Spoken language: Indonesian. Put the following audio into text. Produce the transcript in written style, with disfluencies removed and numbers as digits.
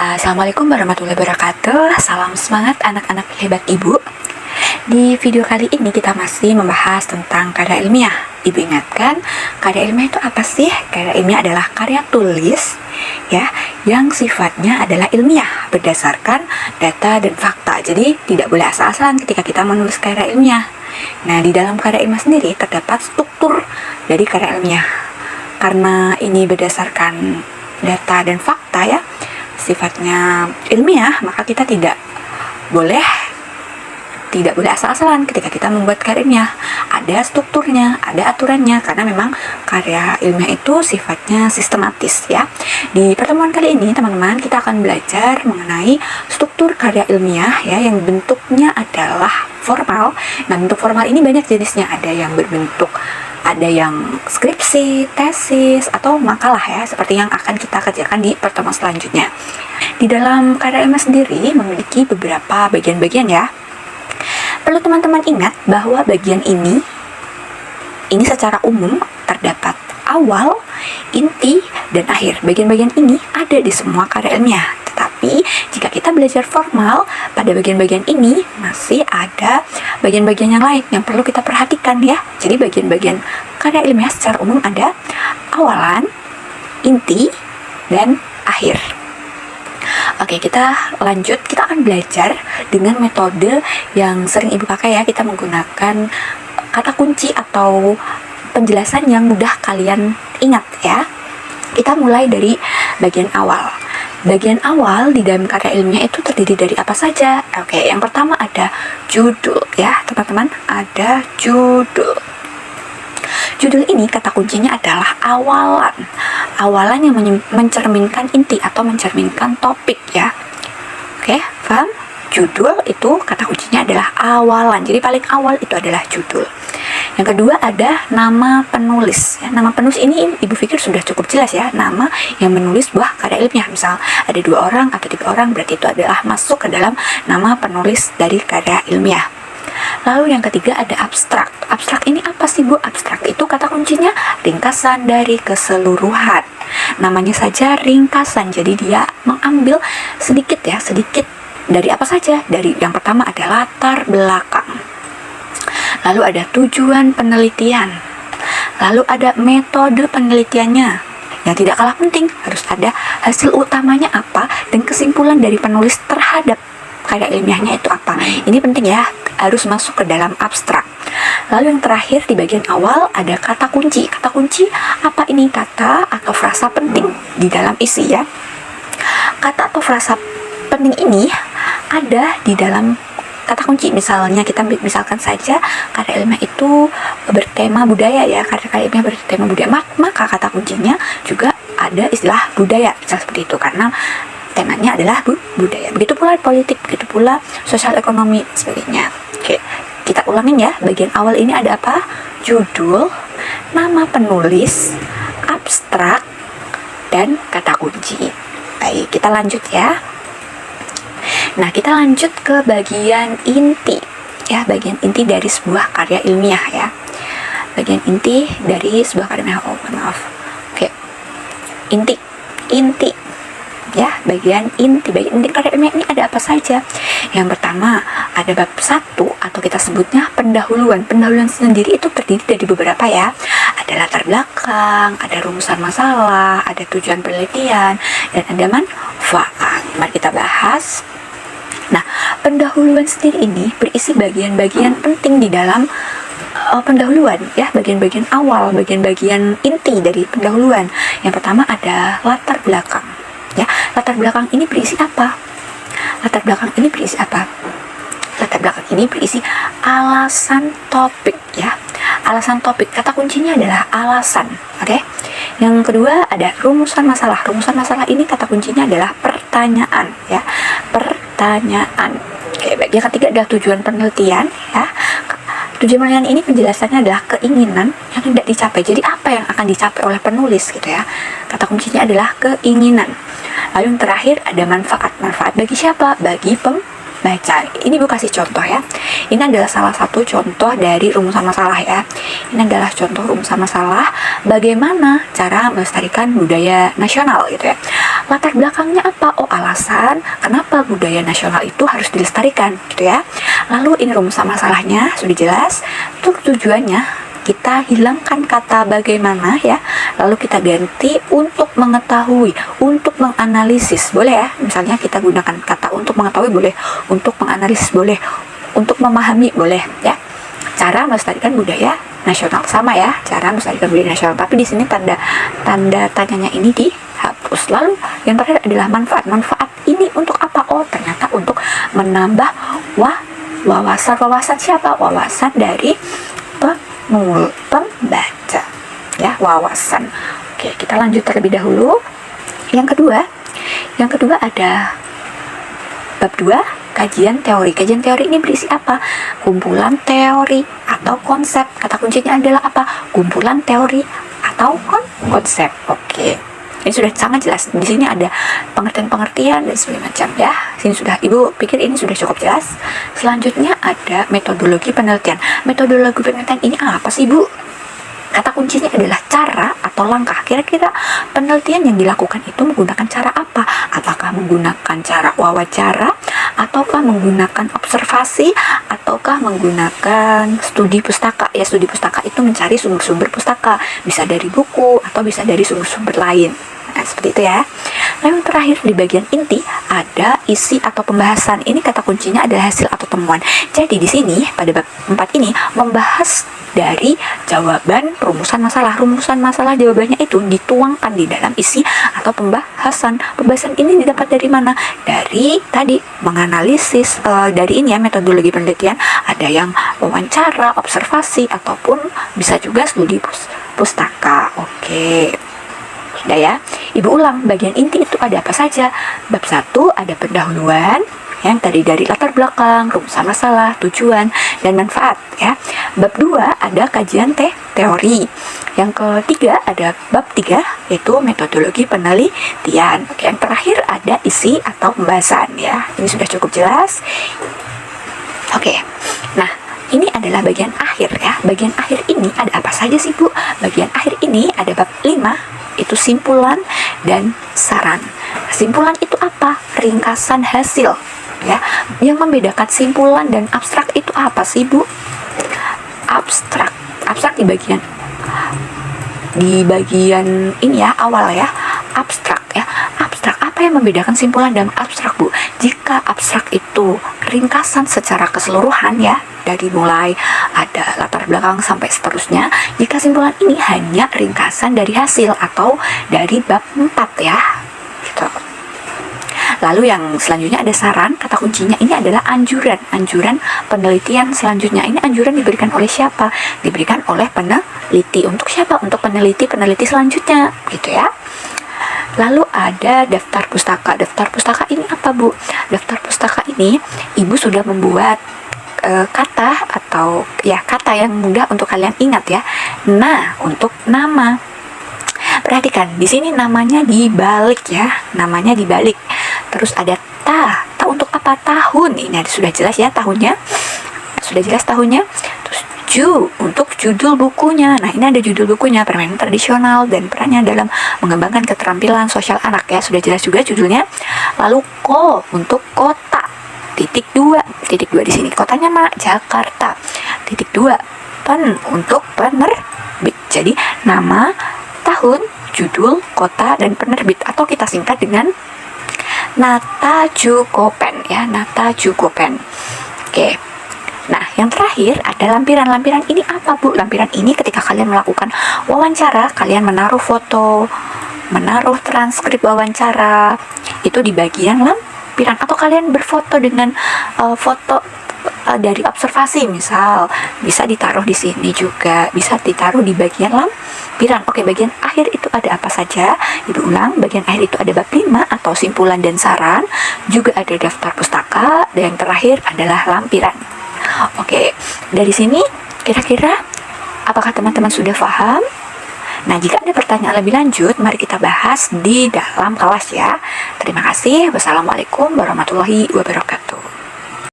Assalamualaikum warahmatullahi wabarakatuh. Salam semangat anak-anak hebat ibu. Di video kali ini kita masih membahas tentang karya ilmiah. Ibu ingatkan, karya ilmiah itu apa sih? Karya ilmiah adalah karya tulis ya, yang sifatnya adalah ilmiah berdasarkan data dan fakta. Jadi tidak boleh asal-asalan ketika kita menulis karya ilmiah. Nah, di dalam karya ilmiah sendiri terdapat struktur dari karya ilmiah. Karena ini berdasarkan data dan fakta ya, sifatnya ilmiah, maka kita tidak boleh asal-asalan ketika kita membuat karya ilmiah. Ada strukturnya, ada aturannya, karena memang karya ilmiah itu sifatnya sistematis ya. Di pertemuan kali ini teman-teman, kita akan belajar mengenai struktur karya ilmiah ya, yang bentuknya adalah formal. Nah, bentuk formal ini banyak jenisnya, ada yang skripsi, tesis, atau makalah ya, seperti yang akan kita kerjakan di pertemuan selanjutnya. Di dalam karya ilmiah sendiri memiliki beberapa bagian-bagian ya. Perlu teman-teman ingat bahwa bagian ini secara umum terdapat awal, inti, dan akhir. Bagian-bagian ini ada di semua karya ilmiah. Tetapi jika kita belajar formal, pada bagian-bagian ini masih ada bagian-bagian yang lain yang perlu kita perhatikan ya. Jadi bagian-bagian karya ilmiah secara umum ada awalan, inti, dan akhir. Oke, kita lanjut. Kita akan belajar dengan metode yang sering ibu pakai ya. Kita menggunakan kata kunci atau penjelasan yang mudah kalian ingat ya. Kita mulai dari bagian awal. Bagian awal di dalam karya ilmiah itu terdiri dari apa saja? Oke, yang pertama ada judul ya, teman-teman. Ada judul. Judul ini kata kuncinya adalah awalan. Awalan yang mencerminkan inti atau mencerminkan topik ya. Oke, paham? Judul itu kata kuncinya adalah awalan. Jadi paling awal itu adalah judul. Yang kedua ada nama penulis. Ya, nama penulis ini ibu pikir sudah cukup jelas ya. Nama yang menulis sebuah karya ilmiah. Misal ada 2 orang atau 3 orang, berarti itu adalah masuk ke dalam nama penulis dari karya ilmiah. Lalu yang ketiga ada abstrak. Abstrak ini apa sih Bu? Abstrak itu kata kuncinya ringkasan dari keseluruhan. Namanya saja ringkasan, jadi dia mengambil sedikit dari apa saja. Dari yang pertama ada latar belakang. Lalu ada tujuan penelitian. Lalu ada metode penelitiannya. Yang tidak kalah penting, harus ada hasil utamanya apa dan kesimpulan dari penulis terhadap karya ilmiahnya itu apa. Ini penting ya, harus masuk ke dalam abstrak. Lalu yang terakhir di bagian awal ada kata kunci. Kata kunci apa ini? Kata atau frasa penting di dalam isi ya. Kata atau frasa penting ini ada di dalam kata kunci. Misalkan saja karya ilmiah itu bertema budaya ya, karya ilmiah bertema budaya, maka kata kuncinya juga ada istilah budaya, misal seperti itu, karena temanya adalah budaya. Begitu pula politik, begitu pula sosial ekonomi, sebagainya. Oke, kita ulangin ya. Bagian awal ini ada apa? Judul, nama penulis, abstrak, dan kata kunci. Baik, kita lanjut ya. Nah, kita lanjut ke bagian inti ya, bagian inti dari sebuah karya ilmiah ya. Bagian inti dari sebuah karya ilmiah. Oke. Inti ya, bagian inti karya ilmiah ini ada apa saja? Yang pertama ada bab 1 atau kita sebutnya pendahuluan. Pendahuluan sendiri itu terdiri dari beberapa ya. Ada latar belakang, ada rumusan masalah, ada tujuan penelitian, dan ada manfaat. Mari kita bahas. Nah, pendahuluan sendiri ini berisi bagian-bagian penting di dalam pendahuluan ya, bagian-bagian awal, bagian-bagian inti dari pendahuluan. Yang pertama ada latar belakang. Ya, latar belakang ini berisi apa? Latar belakang ini berisi apa? Latar belakang ini berisi alasan topik ya. Alasan topik, kata kuncinya adalah alasan. Oke. Yang kedua ada rumusan masalah. Rumusan masalah ini kata kuncinya adalah pertanyaan ya. Pertanyaan. Oke, baik. Yang ketiga adalah tujuan penelitian ya. Tujuan penelitian ini penjelasannya adalah keinginan yang tidak dicapai. Jadi apa yang akan dicapai oleh penulis gitu ya. Kata kuncinya adalah keinginan. Lalu yang terakhir ada manfaat. Manfaat bagi siapa? Bagi pembaca. Ini Bu kasih contoh ya. Ini adalah salah satu contoh dari rumusan masalah ya. Ini adalah contoh rumusan masalah bagaimana cara melestarikan budaya nasional gitu ya. latar belakangnya apa? Oh, alasan kenapa budaya nasional itu harus dilestarikan, gitu ya. Lalu ini rumusan masalahnya sudah jelas. Tujuannya kita hilangkan kata bagaimana ya, lalu kita ganti untuk mengetahui, untuk menganalisis, boleh ya. Misalnya kita gunakan kata untuk mengetahui boleh, untuk menganalisis boleh, untuk memahami boleh ya. Cara melestarikan budaya nasional sama ya, cara melestarikan budaya nasional. Tapi di sini tanda tanyanya ini dihapus. Lalu yang terakhir adalah manfaat. Manfaat ini untuk apa? Oh, ternyata untuk menambah wawasan siapa? Wawasan dari pembaca ya, wawasan. Oke, kita lanjut terlebih dahulu. Yang kedua ada bab 2, kajian teori. Kajian teori ini berisi apa? Kumpulan teori atau konsep. Kata kuncinya adalah apa? Kumpulan teori atau konsep. Oke, ini sudah sangat jelas. Di sini ada pengertian-pengertian dan segala macam ya. Sini sudah, Ibu pikir ini sudah cukup jelas. Selanjutnya ada metodologi penelitian. Metodologi penelitian ini apa sih, Bu? Kata kuncinya adalah cara atau langkah. Kira-kira penelitian yang dilakukan itu menggunakan cara apa? Apakah menggunakan cara wawancara, ataukah menggunakan observasi, ataukah menggunakan studi pustaka? Ya, studi pustaka itu mencari sumber-sumber pustaka, bisa dari buku atau bisa dari sumber-sumber lain. Nah, seperti itu ya. Lalu yang terakhir di bagian inti ada isi atau pembahasan. Ini kata kuncinya adalah hasil atau temuan. Jadi di sini pada bab 4 ini membahas dari jawaban rumusan masalah. Rumusan masalah jawabannya itu dituangkan di dalam isi atau pembahasan. Pembahasan ini didapat dari mana? Dari tadi menganalisis dari ini ya, metodologi penelitian. Ada yang wawancara, observasi, ataupun bisa juga studi pustaka. Oke. Sudah ya, Ibu ulang, bagian inti itu ada apa saja? Bab 1 ada pendahuluan, yang tadi dari latar belakang, rumusan masalah, tujuan, dan manfaat ya. Bab 2 ada kajian teori. Yang ketiga ada bab 3 yaitu metodologi penelitian. Oke, yang terakhir ada isi atau pembahasan ya. Ini sudah cukup jelas. Oke, nah ini adalah bagian akhir ya. Bagian akhir ini ada apa saja sih, Bu? Bagian akhir ini ada bab 5, itu simpulan dan saran. Simpulan itu apa? Ringkasan hasil ya. Yang membedakan simpulan dan abstrak itu apa sih, Bu? Abstrak di bagian ini ya, awal ya. Abstrak ya. Abstrak, apa yang membedakan simpulan dan abstrak, Bu? Jika abstrak itu ringkasan secara keseluruhan ya, dari mulai ada latar belakang sampai seterusnya. Jika simpulan ini hanya ringkasan dari hasil atau dari bab 4 ya, gitu. Lalu yang selanjutnya ada saran. Kata kuncinya ini adalah anjuran penelitian selanjutnya. Ini anjuran diberikan oleh siapa? Diberikan oleh peneliti. Untuk siapa? Untuk peneliti selanjutnya, gitu ya. Lalu ada daftar pustaka. Daftar pustaka ini apa, Bu? Daftar pustaka ini Ibu sudah membuat kata atau ya kata yang mudah untuk kalian ingat ya. Nah, untuk nama, perhatikan di sini namanya dibalik ya, namanya dibalik. Terus ada ta untuk apa? Tahun. Ini sudah jelas ya tahunnya, sudah jelas tahunnya. Terus untuk judul bukunya. Nah, ini ada judul bukunya, permainan tradisional dan perannya dalam mengembangkan keterampilan sosial anak ya, sudah jelas juga judulnya. Lalu untuk kota. Titik 2 di sini kotanya mana? Jakarta. Titik 2 untuk penerbit. Jadi nama, tahun, judul, kota, dan penerbit, atau kita singkat dengan Natajukopen ya, Natajukopen. Oke. Nah, yang terakhir ada lampiran. Lampiran ini apa, Bu? Lampiran ini ketika kalian melakukan wawancara, kalian menaruh foto, menaruh transkrip wawancara itu di bagian lampiran, atau kalian berfoto dengan foto dari observasi, misal bisa ditaruh di sini juga, bisa ditaruh di bagian lampiran. Oke, bagian akhir itu ada apa saja? Ibu ulang, bagian akhir itu ada bab 5 atau simpulan dan saran, juga ada daftar pustaka, dan yang terakhir adalah lampiran. Oke, dari sini kira-kira apakah teman-teman sudah paham? Nah, jika ada pertanyaan lebih lanjut, mari kita bahas di dalam kelas ya. Terima kasih. Wassalamualaikum warahmatullahi wabarakatuh.